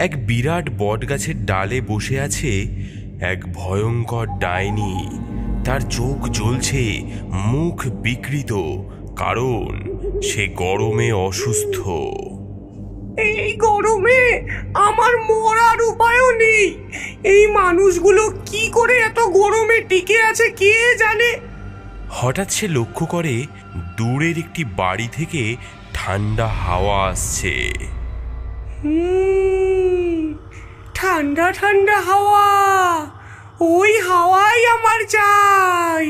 এক বিরাট বটগাছের ডালে বসে আছে এক ভয়ঙ্কর ডাইনি। তার চোখ জ্বলছে, মুখ বিকৃত, কারণ সে গরমে অসুস্থ। এই গরমে আমার মরার উপায়ও নেই। এই মানুষগুলো কি করে এত গরমে টিকে আছে কে জানে। হঠাৎ সে লক্ষ্য করে দূরের একটি বাড়ি থেকে ঠান্ডা হাওয়া আসছে। ঠান্ডা ঠান্ডা হাওয়া, ওই হাওয়াই আমার চাই।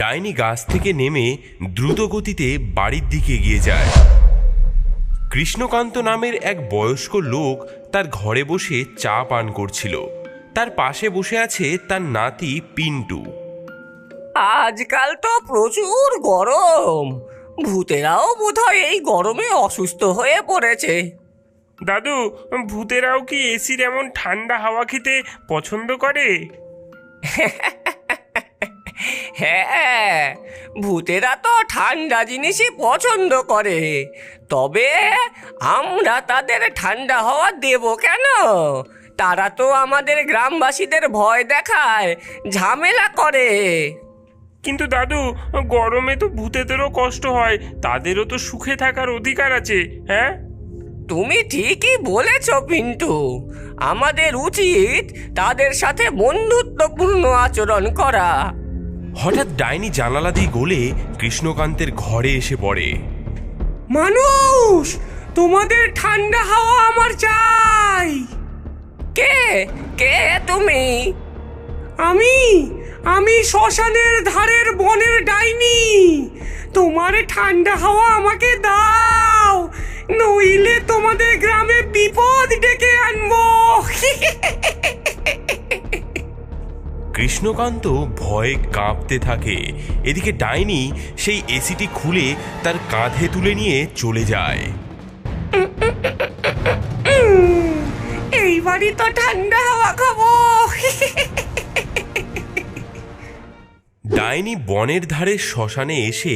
ডাইনি গাছ থেকে নেমে দ্রুত গতিতে বাড়ির দিকে এগিয়ে যায়। কৃষ্ণকান্ত নামের এক বয়স্ক লোক তার ঘরে বসে চা পান করছিল। তার পাশে বসে আছে তার নাতি পিন্টু। আজকাল তো প্রচুর গরম, ভূতেরাও বোধহয় এই গরমে অসুস্থ হয়ে পড়েছে। দাদু, ভূতেরাও কি এসির এমন ঠান্ডা হাওয়া খেতে পছন্দ করে? হ্যাঁ, ভূতেরা তো ঠান্ডা জিনিসই পছন্দ করে, তবে আমরা তাদের ঠান্ডা হাওয়া দেব কেন? তারা তো আমাদের গ্রামবাসীদের ভয় দেখায়, ঝামেলা করে। কিন্তু দাদু, গরমে তো ভূতেদেরও কষ্ট হয়, তাদেরও তো সুখে থাকার অধিকার আছে। হ্যাঁ, তুমি ঠিকই বলেছ পিন্টু, আমাদের উচিত তাদের সাথে বন্ধুত্বপূর্ণ আচরণ করা। হঠাৎ ডাইনি জানালা দিয়ে গলে কৃষ্ণকান্তের ঘরে এসে পড়ে। মানুষ, তোমাদের ঠান্ডা হাওয়া আমার চাই। কে কে তুমি? আমি শ্মশানের ধারের বনের ডাইনি। তোমার ঠান্ডা হাওয়া আমাকে দাও, নইলে তোমাদের গ্রামে বিপদ ডেকে আনবো। কৃষ্ণকান্ত ভয়ে কাঁপতে থাকে। এদিকে ডাইনি সেই এসিটি খুলে তার কাঁধে তুলে নিয়ে চলে যায়। এইবারই তো ঠান্ডা হাওয়া খাবো। ডাইনি বনের ধারে শ্মশানে এসে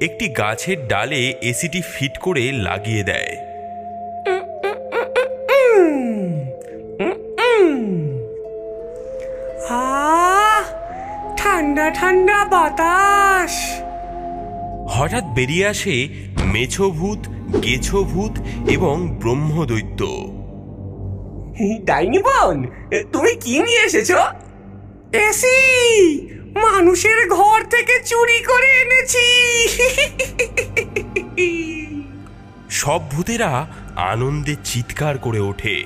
একটি গাছের ডালে এসিটি ফিট করে লাগিয়ে দেয়। ঠান্ডা ঠান্ডা বাতাস। হঠাৎ বেরিয়ে আসে মেছো ভূত, গেছো ভূত এবং ব্রহ্মদৈত্য। ডাইনি বোন, তুমি কি নিয়ে এসেছো? এসি, মানুষের ঘর থেকে চুরি করে এনেছি। সব ভূতেরা আনন্দে চিৎকার করে ওঠে।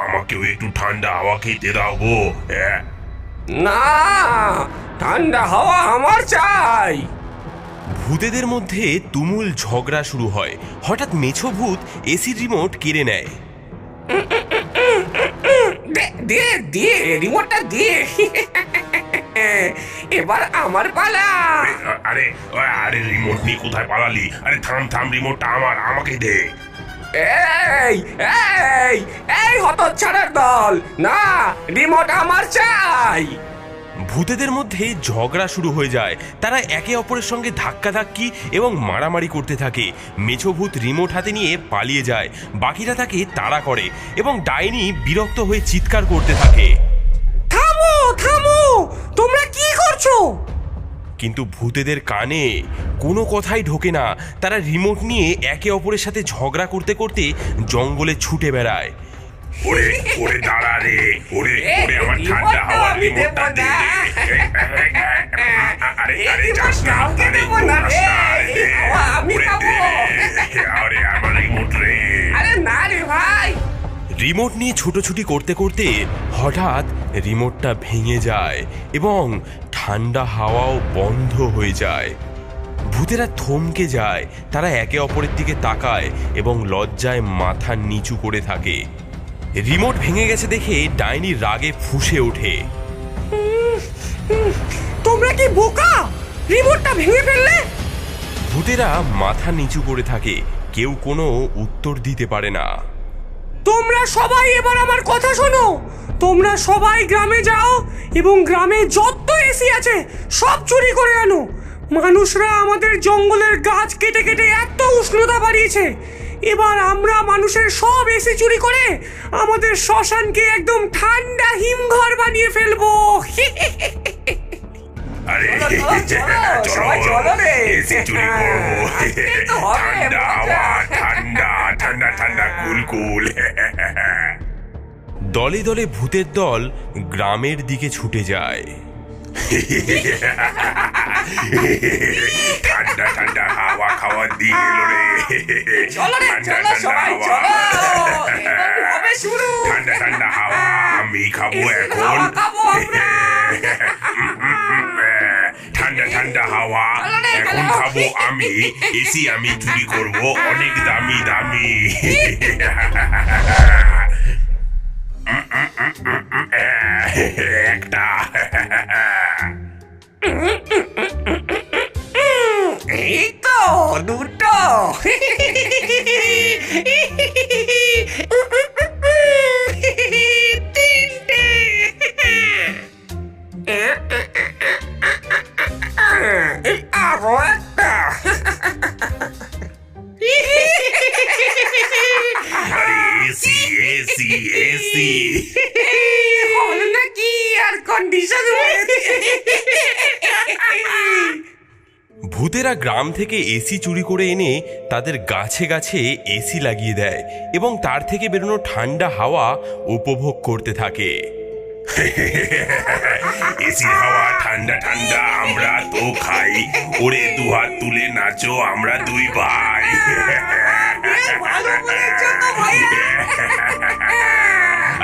আমাকেও একটু ঠান্ডা হাওয়া খেতে দাও গো। না, ঠান্ডা হাওয়া আমার চাই। ভূতেদের মধ্যে তুমুল ঝগড়া শুরু হয়। হঠাৎ মেছো ভূত এসির রিমোট কেড়ে নেয়। দে রিমোটটা দে। এবার আমার পালা। আরে আরে, রিমোট নিয়ে কোথায় পালালি? আরে থাম, রিমোটটা আমার, আমাকে দে। এই এই এই হতচ্ছাড়ার দল, না, রিমোট আমার চাই। ভূতেদের মধ্যে ঝগড়া শুরু হয়ে যায়। তারা একে অপরের সঙ্গে ধাক্কাধাক্কি এবং মারামারি করতে থাকে। মেছো ভূত রিমোট হাতে নিয়ে পালিয়ে যায়। বাকিরা তাকে তাড়া করে এবং ডাইনি বিরক্ত হয়ে চিৎকার করতে থাকে। থামো থামো, তোমরা কি করছো? কিন্তু ভূতেদের কানে কোনো কথাই ঢোকে না। তারা রিমোট নিয়ে একে অপরের সাথে ঝগড়া করতে করতে জঙ্গলে ছুটে বেড়ায়। ওরে ওরে, দাঁড়া রে। ওরে ওরে, আমার ঠান্ডা হাওয়া রিমোটটা দে। আরে আরে, যাস না, আরে আমি খাবো। আরে আমার রিমোট রে। আরে না রে ভাই। রিমোট নিয়ে ছুটোছুটি করতে করতে হঠাৎ রিমোটটা ভেঙে যায় এবং ঠান্ডা হাওয়াও বন্ধ হয়ে যায়। ভূতেরা থমকে যায়। তারা একে অপরের দিকে তাকায় এবং লজ্জায় মাথা নিচু করে থাকে। রিমোট ভেঙে গেছে দেখে ডাইনি রাগে ফুঁসে ওঠে। তোমরা কি বোকা? রিমোটটা ভেঙে ফেললে। ভূতেরা মাথা নিচু করে থাকে, কেউ কোনো উত্তর দিতে পারে না। তোমরা সবাই এবার আমার কথা শোনো। তোমরা সবাই গ্রামে যাও এবং গ্রামে যত এসি আছে সব চুরি করে আনো। মানুষরা আমাদের জঙ্গলের গাছ কেটে কেটে এত উষ্ণতা বাড়িয়েছে, এবার আমরা মানুষের সব এসি চুরি করে আমাদের শ্মশানকে একদম ঠান্ডা হিমঘর বানিয়ে ফেলবো। আরে চলো রে। এসি চুরি করবো। ঠান্ডা হাওয়া, ঠান্ডা ঠান্ডা ঠান্ডা কুল। দলে দলে ভূতের দল গ্রামের দিকে ছুটে যায়। ঠান্ডা ঠান্ডা হাওয়া খাওয়ার দিন এলো রে। ঠান্ডা ঠান্ডা হাওয়া। ঠান্ডা ঠান্ডা হাওয়া আমি খাবো এখন। ঠান্ডা ঠান্ডা হাওয়া এখন খাবো আমি। এসি আমি চুরি করবো অনেক দামি দামি। একটা এই তো দুটো। তিনটে। আরো একটা। আরে এসি এসি এসি। হল নাকি এয়ার কন্ডিশন? ভূতেরা গ্রাম থেকে এসি চুরি করে এনে তাদের গাছে গাছে এসি লাগিয়ে দেয় এবং তার থেকে বেরোনো ঠান্ডা হাওয়া উপভোগ করতে থাকে। এসির হাওয়া ঠান্ডা ঠান্ডা আমরা তো খাই। ওরে দুহাত তুলে নাচো আমরা দুই ভাই।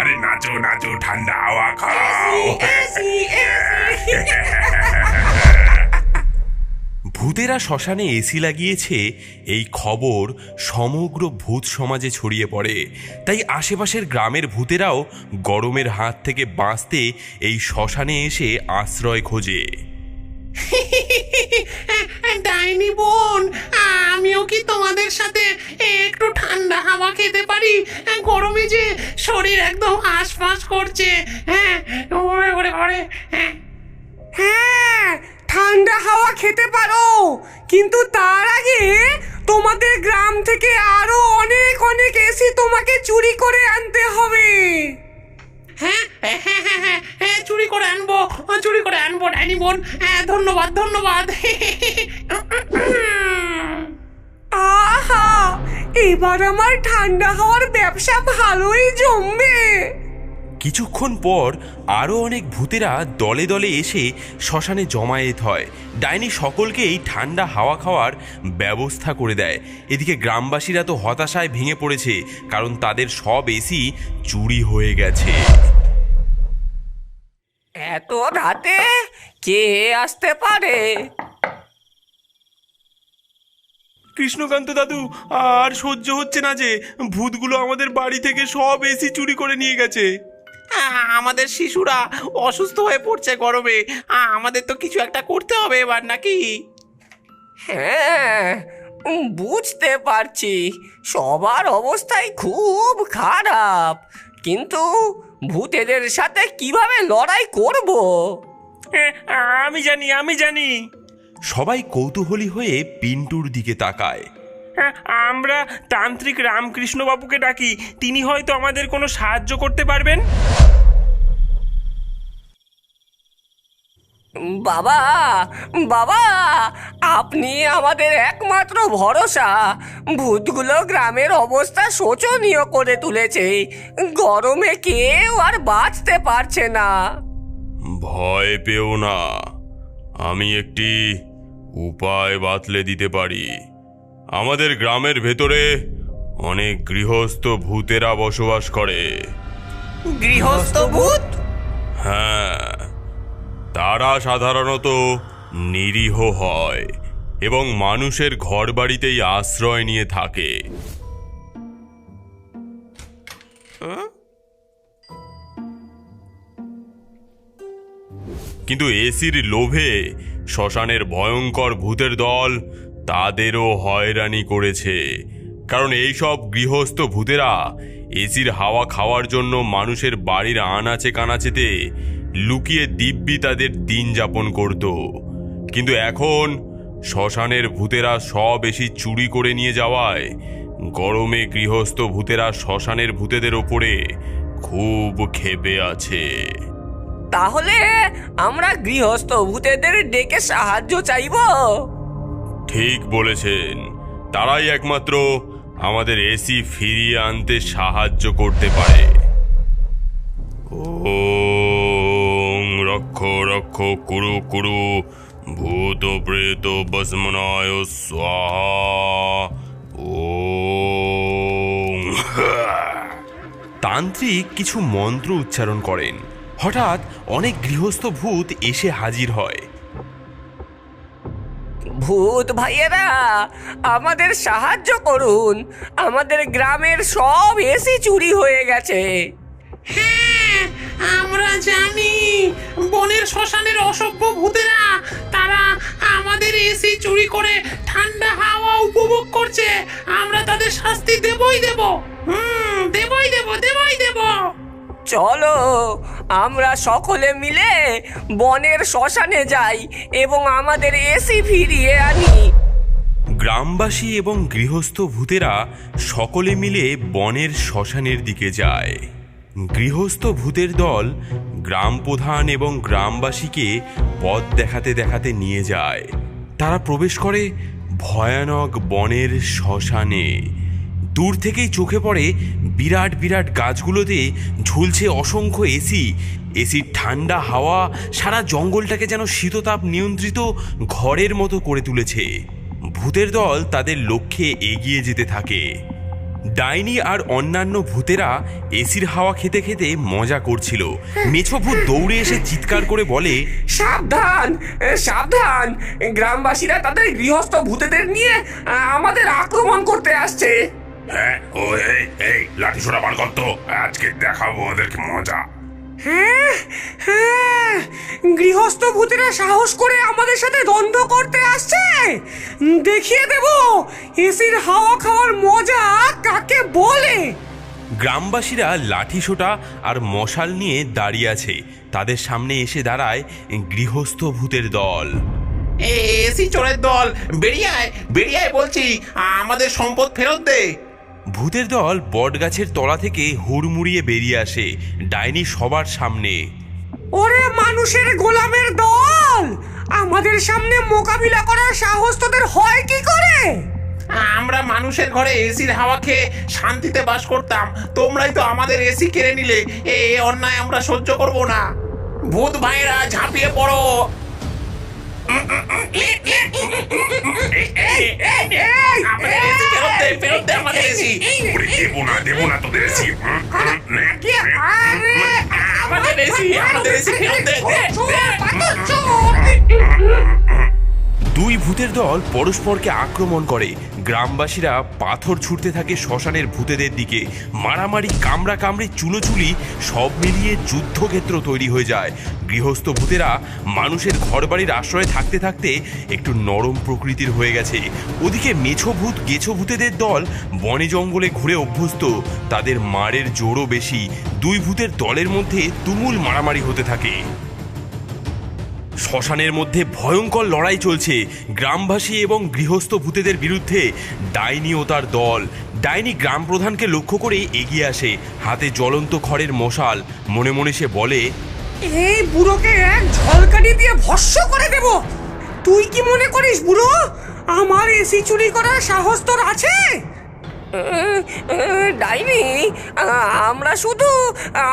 আরে নাচো নাচো ঠান্ডা হাওয়া খাও। ভূতেরা শ্মশানে এসি লাগিয়েছে এই খবর সমগ্র ভূত সমাজে ছড়িয়ে পড়ে। তাই আশেপাশের গ্রামের ভূতেরাও গরমের হাত থেকে বাঁচতে এই শ্মশানে এসে আশ্রয় খোঁজে। ডাইনি বোন, আমিও কি তোমাদের সাথে একটু ঠান্ডা হাওয়া খেতে পারি? গরমে যে শরীর একদম হাঁসফাঁস করছে। হ্যাঁ ওরে ওরে ওরে। হ্যাঁ ঠান্ডা হাওয়া খেতে পারো, কিন্তু তার আগে তোমাদের গ্রাম থেকে আরো অনেক অনেক এসি তোমাকে চুরি করে আনতে হবে। হ্যাঁ হ্যাঁ হ্যাঁ হ্যাঁ হ্যাঁ চুরি করে আনবো, চুরি করে আনবো ডাইনি বোন। হ্যাঁ ধন্যবাদ ধন্যবাদ। আহা, এবার আমার ঠান্ডা হাওয়ার ব্যবসা ভালোই জমবে। কিছুক্ষণ পর আরও অনেক ভূতেরা দলে দলে এসে শ্মশানে জমায়েত হয়। ডাইনি সকলকেই ঠান্ডা হাওয়া খাওয়ার ব্যবস্থা করে দেয়। এদিকে গ্রামবাসীরা তো হতাশায় ভেঙে পড়েছে, কারণ তাদের সব এসি চুরি হয়ে গেছে। এত রাতে কে আসতে পারে? কৃষ্ণকান্ত দাদু, আর সহ্য হচ্ছে না যে ভূতগুলো আমাদের বাড়ি থেকে সব এসি চুরি করে নিয়ে গেছে। আমাদের শিশুরা অসুস্থ হয়ে পড়ছে গরমে। আমাদের তো কিছু একটা করতে হবে এবার, নাকি? হ্যাঁ বুঝতে পারছি, সবার অবস্থাই খুব খারাপ, কিন্তু ভূতেদের সাথে কিভাবে লড়াই করব? আমি জানি। সবাই কৌতূহলী হয়ে পিন্টুর দিকে তাকায়। আমরা তান্ত্রিক রামকৃষ্ণ বাবুকে ডাকি, তিনি হয়তো আমাদের কোনো সাহায্য করতে পারবেন। বাবা বাবা, আপনি আমাদের একমাত্র ভরসা। ভূতগুলো গ্রামের অবস্থা শোচনীয় করে তুলেছে। গরমে কেউ আর বাঁচতে পারছে না। ভয় পেও না, আমি একটি উপায় বাতলে দিতে পারি। আমাদের গ্রামের ভেতরে অনেক গৃহস্থ ভূতেরা বসবাস করে। গৃহস্থ ভূত? হ্যাঁ, তারা সাধারণত নিরীহ হয় এবং মানুষের ঘরবাড়িতেই আশ্রয় নিয়ে থাকে। কিন্তু এসির লোভে শ্মশানের ভয়ঙ্কর ভূতের দল তাদেরও হয়রানি করেছে, কারণ এইসব গৃহস্থ ভূতেরা এসির হাওয়া খাওয়ার জন্য মানুষের বাড়ির আনাচে কানাচেতে লুকিয়ে দিব্যি তাদের দিন যাপন করত। কিন্তু এখন শ্মশানের ভূতেরা সব এসি চুরি করে নিয়ে যাওয়ায় গরমে গৃহস্থ ভূতেরা শ্মশানের ভূতেদের ওপরে খুব ক্ষেপে আছে। তাহলে আমরা গৃহস্থ ভূতেদের ডেকে সাহায্য চাইবো। ঠিক বলেছেন, তারাই একমাত্র আমাদের এসি ফিরিয়ে আনতে সাহায্য করতে পারে। ওং রক্ষ রক্ষ কুরু কুরু ভূত প্রেত ভস্মনায় স্বাহা। ওং তান্ত্রিক কিছু মন্ত্র উচ্চারণ করেন। হঠাৎ অনেক গৃহস্থ ভূত এসে হাজির হয়। ভূত ভাইয়েরা, আমাদের সাহায্য করুন, আমাদের গ্রামের সব এসি চুরি হয়ে গেছে। হ্যাঁ, আমরা জানি বনের শ্মশানের অসভ্য ভূতেরা তারা আমাদের এসি চুরি করে ঠান্ডা হাওয়া উপভোগ করছে। আমরা তাদের শাস্তি দেবই দেব। দেবই দেব, দেবই দেব। চলো আমরা সকলে মিলে বনের শ্মশানে যাই এবং আমাদের এসি ফিরিয়ে আনি। গ্রামবাসী এবং গৃহস্থ ভূতেরা সকলে মিলে বনের শ্মশানের দিকে যায়। গৃহস্থ ভূতের দল গ্রাম প্রধান এবং গ্রামবাসীকে পথ দেখাতে দেখাতে নিয়ে যায়। তারা প্রবেশ করে ভয়ানক বনের শ্মশানে। দূর থেকেই চোখে পড়ে বিরাট বিরাট গাছগুলোতে ঝুলছে অসংখ্য এসি। এসির ঠান্ডা হাওয়া সারা জঙ্গলটাকে যেন শীততাপ নিয়ন্ত্রিত ঘরের মতো করে তুলেছে। ভূতের দল তাদের লক্ষ্যে এগিয়ে যেতে থাকে। ডাইনি আর অন্যান্য ভূতেরা এসির হাওয়া খেতে খেতে মজা করছিল। মেছো ভূত দৌড়ে এসে চিৎকার করে বলে, সাবধান সাবধান, গ্রামবাসীরা তাদের গৃহস্থ ভূতেদের নিয়ে আমাদের আক্রমণ করতে আসছে। হ্যাঁ, ও এই এই লাঠি ছোড়া বার করতো, আজকে দেখাবো ওদেরকে মজা। হ্যাঁ হ্যাঁ, গৃহস্থ ভূতেরা সাহস করে আমাদের সাথে দ্বন্দ্ব করতে আসছে। দেখিয়ে দেব এসির হাওয়া খাওয়ার মজা কাকে বলে। গ্রামবাসীরা লাঠি সোটা আর মশাল নিয়ে দাঁড়িয়ে আছে। তাদের সামনে এসে দাঁড়ায় গৃহস্থ ভূতের দল। এসি চোরের দল, বেরিয়ে আয়, বেরিয়ে আয় বলছি, আমাদের সম্পদ ফেরত দে। ভূতের দল বটগাছের তলা থেকে হুড়মুড়িয়ে বেরিয়ে আসে ডাইনি সবার সামনে। ওরে মানুষের গোলামের দল, আমাদের সামনে মোকাবিলা করার সাহস তোদের হয় কি করে? আমরা মানুষের ঘরে এসির হাওয়া খেয়ে শান্তিতে বাস করতাম, তোমরাই তো আমাদের এসি কেড়ে নিলে। এই অন্যায় আমরা সহ্য করব না। ভূত ভাইরা ঝাঁপিয়ে পড়ো। আমাদের এসি ফেরত দে, ফেরত দে আমাদের এসি। ওরে দেবো না তোদের এসি। আমাদের এসি, আমাদের এসি ফেরত দে, দে, দে। দুই ভূতের দল পরস্পরকে আক্রমণ করে। গ্রামবাসীরা পাথর ছুটতে থাকে শ্মশানের ভূতেদের দিকে। মারামারি, কামড়া কামড়ি, চুলোচুলি সব মিলিয়ে যুদ্ধক্ষেত্র তৈরি হয়ে যায়। গৃহস্থ ভূতেরা মানুষের ঘরবাড়ির আশ্রয়ে থাকতে থাকতে একটু নরম প্রকৃতির হয়ে গেছে। ওদিকে মেছো ভূত গেছো ভূতেদের দল বনে জঙ্গলে ঘুরে অভ্যস্ত। তাদের মারের জোরও বেশি। দুই ভূতের দলের মধ্যে তুমুল মারামারি হতে থাকে। শ্মশানের মধ্যে ভয়ঙ্কর লড়াই চলছে গ্রামবাসী এবং গৃহস্থ ভূতেদের বিরুদ্ধে। ডাইনি ও তার দল। ডাইনি গ্রাম প্রধানকে লক্ষ্য করে এগিয়ে আসে, হাতে জ্বলন্ত খড়ের মশাল। মনে মনে সে বলে, এই বুড়োকে এক ঝলকানি দিয়ে ভস্ম করে দেব। তুই কি মনে করিস বুড়ো, আমার এসি চুরি করার সাহস তোর আছে? ডাইনি, আমরা শুধু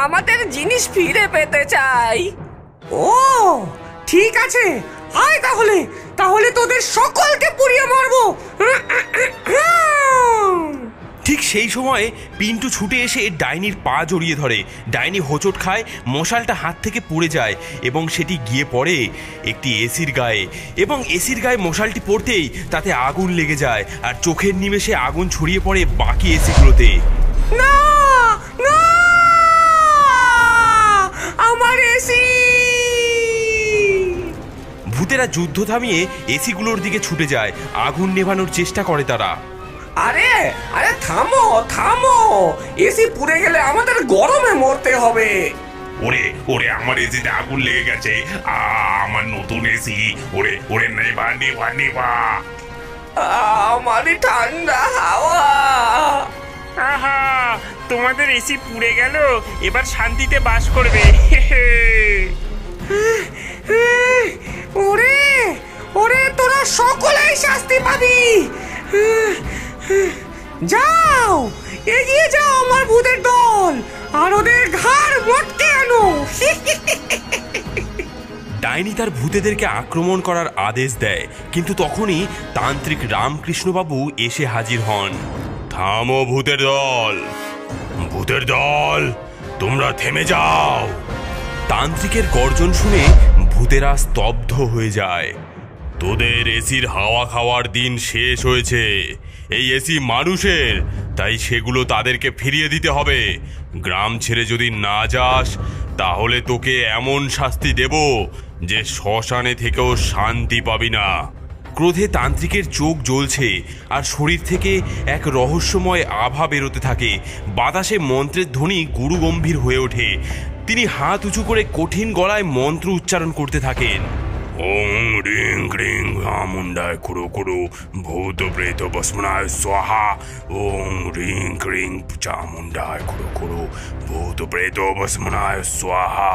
আমাদের জিনিস ফিরে পেতে চাই। ও ঠিক আছে, আয় তাহলে তাহলে তোদের সকলকে পুড়িয়ে মারবো। ঠিক সেই সময় পিন্টু ছুটে এসে ডাইনির পা জড়িয়ে ধরে। ডাইনি হোঁচট খায়, মশালটা হাত থেকে পড়ে যায় এবং সেটি গিয়ে পড়ে একটি এসির গায়ে। এবং এসির গায়ে মশালটি পড়তেই তাতে আগুন লেগে যায় আর চোখের নিমেষে আগুন ছড়িয়ে পড়ে বাকি এসিগুলোতে। না না, আমার এসি! ভূতেরা যুদ্ধ থামিয়ে এসিগুলোর দিকে ছুটে যায়। আগুন নেভানোর চেষ্টা করে তারা। আরে আরে থামো থামো, এসি পুড়ে গেলে আমাদের গরমে মরতে হবে। ওরে ওরে আমার এসিতে আগুন লেগে গেছে। আমার নতুন এসি। ওরে ওরে নেবা নেবা নেবা। আমার ঠান্ডা হাওয়া। আহা, তোমাদের এসি পুড়ে গেল, এবার শান্তিতে বাস করবে। ওরে ওরে, তোরা সকলেই শাস্তি পাবি। যাও, এগিয়ে যাও আমার ভূতের দল, আর ওদের ঘাড় মটকে আনো। ডাইনি তার ভূতেদেরকে আক্রমণ করার আদেশ দেয়, কিন্তু তখনই তান্ত্রিক রামকৃষ্ণবাবু এসে হাজির হন। থামো ভূতের দল, ভূতের দল, তোমরা থেমে যাও। তান্ত্রিকের গর্জন শুনে ভূতেরা স্তব্ধ হয়ে যায়। তোদের এসির হাওয়া খাওয়ার দিন শেষ হয়েছে। এই এসি মানুষের, তাই সেগুলো তাদেরকে ফিরিয়ে দিতে হবে। গ্রাম ছেড়ে যদি না যাস, তাহলে তোকে এমন শাস্তি দেব যে শ্মশানে থেকেও শান্তি পাবি না। ক্রোধে তান্ত্রিকের চোখ জ্বলছে, আর শরীর থেকে এক রহস্যময় আভা বেরোতে থাকে। বাতাসে মন্ত্রের ধ্বনি গুরুগম্ভীর হয়ে ওঠে। তিনি হাত উঁচু করে কঠিন গলায় মন্ত্র উচ্চারণ করতে থাকেন। ওং রিং ক্রিং মুন্ডায় কুরু কুরু ভূত প্রেত ভস্মনায় স্বাহা। ওং রিং ক্রিং চামুন্ডায় কুরু কুরু ভূত প্রেত ভস্মনায় স্বাহা।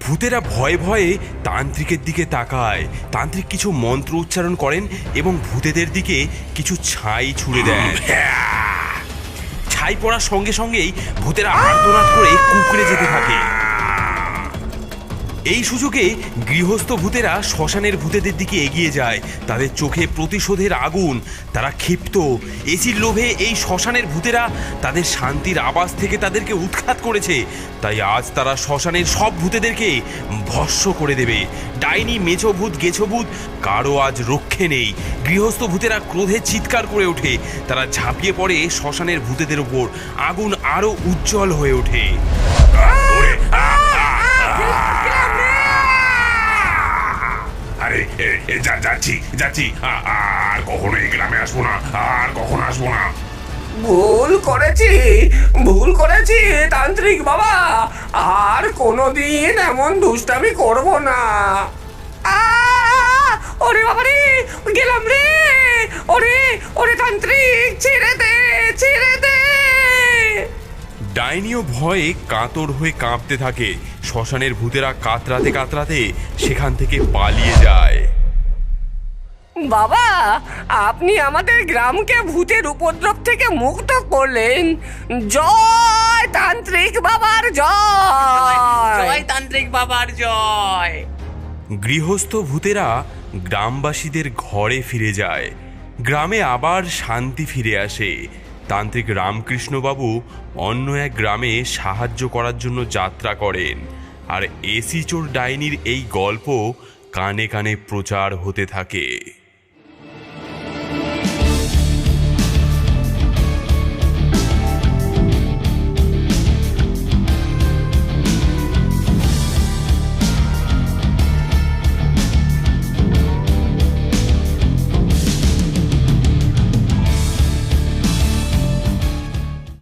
ভূতেরা ভয়ে ভয়ে তান্ত্রিকের দিকে তাকায়। তান্ত্রিক কিছু মন্ত্র উচ্চারণ করেন এবং ভূতেদের দিকে কিছু ছাই ছুঁড়ে দেন। ছাই পড়ার সঙ্গে সঙ্গেই ভূতেরা আর্তনাদ করে কুঁকড়ে যেতে থাকে। এই সুযোগে গৃহস্থ ভূতেরা শ্মশানের ভূতেদের দিকে এগিয়ে যায়। তাদের চোখে প্রতিশোধের আগুন। তারা ক্ষিপ্ত। এসির লোভে এই শ্মশানের ভূতেরা তাদের শান্তির আবাস থেকে তাদেরকে উৎখাত করেছে। তাই আজ তারা শ্মশানের সব ভূতেদেরকে ভস্ম করে দেবে। ডাইনি, মেছো ভূত, গেছো ভূত, কারো আজ রক্ষে নেই। গৃহস্থ ভূতেরা ক্রোধে চিৎকার করে ওঠে। তারা ঝাঁপিয়ে পড়ে শ্মশানের ভূতেদের উপর। আগুন আরো উজ্জ্বল হয়ে ওঠে। আরে যাচ্ছি যাচ্ছি, আর কখনো এই গ্রামে আসবো না, আর কখনো আসবো না। ভুল করেছি তান্ত্রিক বাবা, আর কোনোদিন এমন দুষ্টামি করব না। ওরে বাবা রে, গেলাম রে। ওরে ওরে তান্ত্রিক, ছেড়ে দে, ছেড়ে দে। ডাইনিও ভয়ে কাতর হয়ে কাঁপতে থাকে। শ্মশানের ভূতেরা কাতরাতে কাতরাতে সেখান থেকে পালিয়ে যায়। বাবা, আপনি আমাদের গ্রামকে ভূতের উপদ্রব থেকে মুক্ত করলেন। জয় তান্ত্রিক বাবার জয়। জয় তান্ত্রিক বাবার জয়। গৃহস্থ ভূতেরা গ্রামবাসীদের ঘরে ফিরে যায়। গ্রামে আবার শান্তি ফিরে আসে। তান্ত্রিক রামকৃষ্ণবাবু অন্য এক গ্রামে সাহায্য করার জন্য যাত্রা করেন, আর এসি চোর ডাইনির এই গল্প কানে কানে প্রচার হতে থাকে।